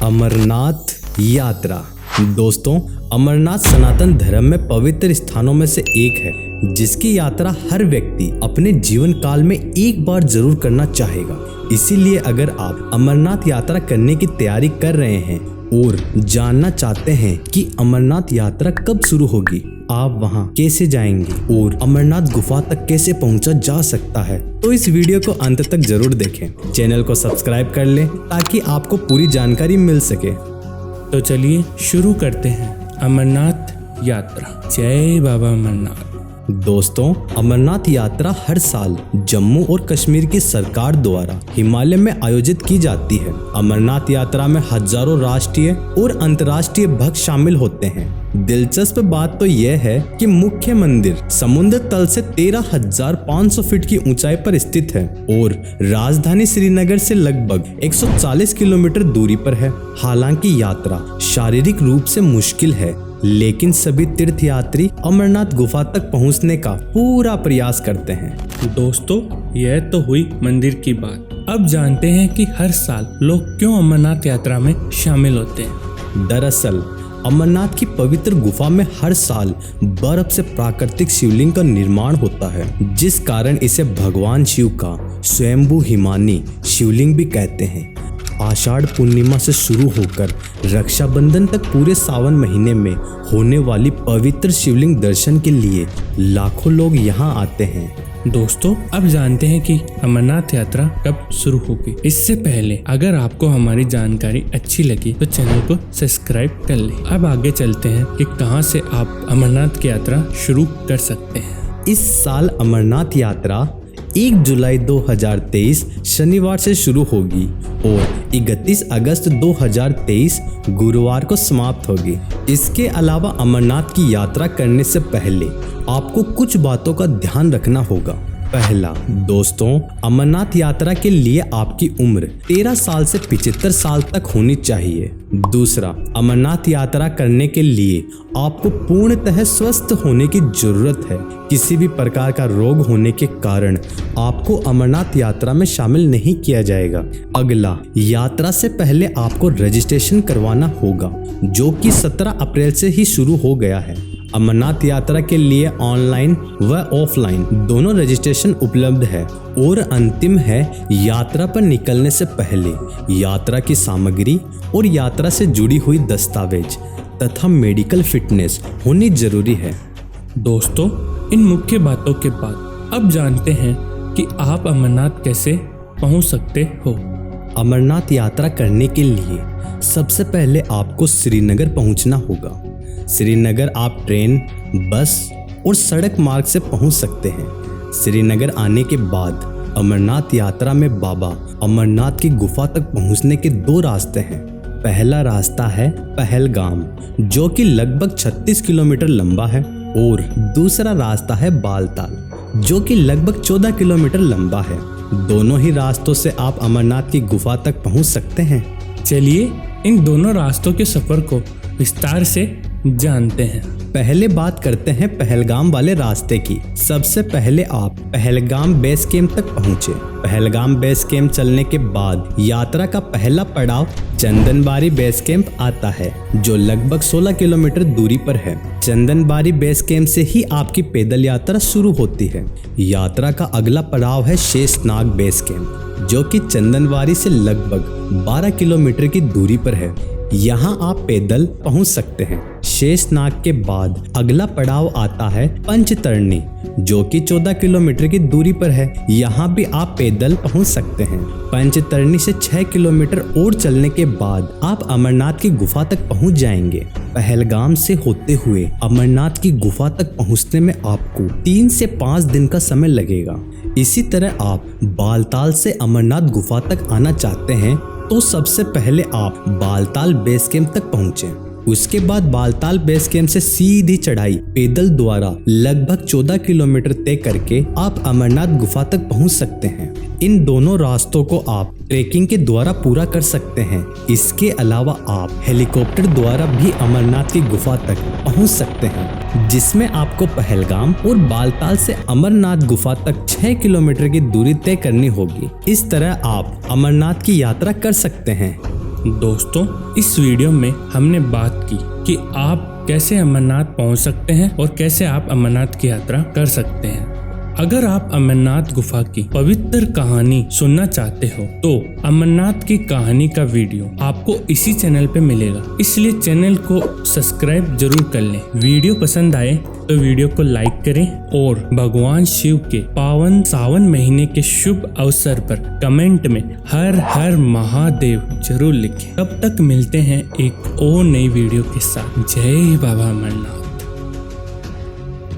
अमरनाथ यात्रा। दोस्तों, अमरनाथ सनातन धर्म में पवित्र स्थानों में से एक है जिसकी यात्रा हर व्यक्ति अपने जीवन काल में एक बार जरूर करना चाहेगा। इसीलिए अगर आप अमरनाथ यात्रा करने की तैयारी कर रहे हैं और जानना चाहते हैं कि अमरनाथ यात्रा कब शुरू होगी, आप वहां कैसे जाएंगे और अमरनाथ गुफा तक कैसे पहुंचा जा सकता है, तो इस वीडियो को अंत तक जरूर देखें। चैनल को सब्सक्राइब कर लें ताकि आपको पूरी जानकारी मिल सके। तो चलिए शुरू करते हैं अमरनाथ यात्रा। जय बाबा अमरनाथ। दोस्तों, अमरनाथ यात्रा हर साल जम्मू और कश्मीर की सरकार द्वारा हिमालय में आयोजित की जाती है। अमरनाथ यात्रा में हजारों राष्ट्रीय और अंतर्राष्ट्रीय भक्त शामिल होते हैं। दिलचस्प बात तो यह है कि मुख्य मंदिर समुद्र तल से 13,500 फीट की ऊंचाई पर स्थित है और राजधानी श्रीनगर से लगभग 140 किलोमीटर दूरी पर है। हालांकि यात्रा शारीरिक रूप से मुश्किल है, लेकिन सभी तीर्थयात्री अमरनाथ गुफा तक पहुंचने का पूरा प्रयास करते हैं। दोस्तों, यह तो हुई मंदिर की बात। अब जानते हैं कि हर साल लोग क्यों अमरनाथ यात्रा में शामिल होते हैं। दरअसल अमरनाथ की पवित्र गुफा में हर साल बर्फ से प्राकृतिक शिवलिंग का निर्माण होता है, जिस कारण इसे भगवान शिव का स्वयंभू हिमानी शिवलिंग भी कहते हैं। आषाढ़ पूर्णिमा से शुरू होकर रक्षाबंधन तक पूरे सावन महीने में होने वाली पवित्र शिवलिंग दर्शन के लिए लाखों लोग यहाँ आते हैं। दोस्तों, अब जानते हैं कि अमरनाथ यात्रा कब शुरू होगी। इससे पहले अगर आपको हमारी जानकारी अच्छी लगी तो चैनल को सब्सक्राइब कर लें। अब आगे चलते हैं कि कहां से आप अमरनाथ की यात्रा शुरू कर सकते हैं। इस साल अमरनाथ यात्रा 1 जुलाई 2023 शनिवार से शुरू होगी और 31 अगस्त 2023 गुरुवार को समाप्त होगी। इसके अलावा अमरनाथ की यात्रा करने से पहले आपको कुछ बातों का ध्यान रखना होगा। पहला, दोस्तों, अमरनाथ यात्रा के लिए आपकी उम्र 13 साल से 75 साल तक होनी चाहिए। दूसरा, अमरनाथ यात्रा करने के लिए आपको पूर्णतः स्वस्थ होने की जरूरत है। किसी भी प्रकार का रोग होने के कारण आपको अमरनाथ यात्रा में शामिल नहीं किया जाएगा। अगला, यात्रा से पहले आपको रजिस्ट्रेशन करवाना होगा, जो कि 17 अप्रैल से ही शुरू हो गया है। अमरनाथ यात्रा के लिए ऑनलाइन व ऑफलाइन दोनों रजिस्ट्रेशन उपलब्ध है और अंतिम है यात्रा पर निकलने से पहले यात्रा की सामग्री और यात्रा से जुड़ी हुई दस्तावेज तथा मेडिकल फिटनेस होनी जरूरी है। दोस्तों, इन मुख्य बातों के बाद अब जानते हैं कि आप अमरनाथ कैसे पहुंच सकते हो। अमरनाथ यात्रा करने के लिए सबसे पहले आपको श्रीनगर पहुंचना होगा। श्रीनगर आप ट्रेन, बस और सड़क मार्ग से पहुंच सकते हैं। श्रीनगर आने के बाद अमरनाथ यात्रा में बाबा अमरनाथ की गुफा तक पहुंचने के 2 रास्ते हैं। पहला रास्ता है पहलगाम, जो कि लगभग 36 किलोमीटर लंबा है, और दूसरा रास्ता है बालताल, जो कि लगभग 14 किलोमीटर लंबा है। दोनों ही रास्तों से आप अमरनाथ की गुफा तक पहुंच सकते हैं। चलिए इन दोनों रास्तों के सफर को विस्तार से जानते हैं। पहले बात करते हैं पहलगाम वाले रास्ते की। सबसे पहले आप पहलगाम बेस कैंप तक पहुंचे। पहलगाम बेस कैंप चलने के बाद यात्रा का पहला पड़ाव चंदनबारी बेस कैंप आता है, जो लगभग 16 किलोमीटर दूरी पर है। चंदनबारी बेस कैंप से ही आपकी पैदल यात्रा शुरू होती है। यात्रा का अगला पड़ाव है शेषनाग बेस कैंप, जो कि चंदनबारी से लगभग 12 किलोमीटर की दूरी पर है। यहाँ आप पैदल पहुँच सकते हैं। शेषनाग के बाद अगला पड़ाव आता है पंचतरणी, जो कि 14 किलोमीटर की दूरी पर है। यहाँ भी आप पैदल पहुँच सकते हैं। पंचतरणी से 6 किलोमीटर और चलने के बाद आप अमरनाथ की गुफा तक पहुँच जाएंगे। पहलगाम से होते हुए अमरनाथ की गुफा तक पहुँचने में आपको 3 से 5 दिन का समय लगेगा। इसी तरह आप बालताल से अमरनाथ गुफा तक आना चाहते हैं तो सबसे पहले आप बालताल बेस कैंप तक पहुँचे। उसके बाद बालताल बेस कैंप से सीधी चढ़ाई पैदल द्वारा लगभग 14 किलोमीटर तय करके आप अमरनाथ गुफा तक पहुंच सकते हैं। इन दोनों रास्तों को आप ट्रैकिंग के द्वारा पूरा कर सकते हैं। इसके अलावा आप हेलीकॉप्टर द्वारा भी अमरनाथ की गुफा तक पहुंच सकते हैं, जिसमें आपको पहलगाम और बालताल से अमरनाथ गुफा तक 6 किलोमीटर की दूरी तय करनी होगी। इस तरह आप अमरनाथ की यात्रा कर सकते हैं। दोस्तों, इस वीडियो में हमने बात की कि आप कैसे अमरनाथ पहुंच सकते हैं और कैसे आप अमरनाथ की यात्रा कर सकते हैं। अगर आप अमरनाथ गुफा की पवित्र कहानी सुनना चाहते हो तो अमरनाथ की कहानी का वीडियो आपको इसी चैनल पे मिलेगा, इसलिए चैनल को सब्सक्राइब जरूर कर लें। वीडियो पसंद आए तो वीडियो को लाइक करें और भगवान शिव के पावन सावन महीने के शुभ अवसर पर कमेंट में हर हर महादेव जरूर लिखें। तब तक मिलते हैं एक और नई वीडियो के साथ। जय बाबा अमरनाथ।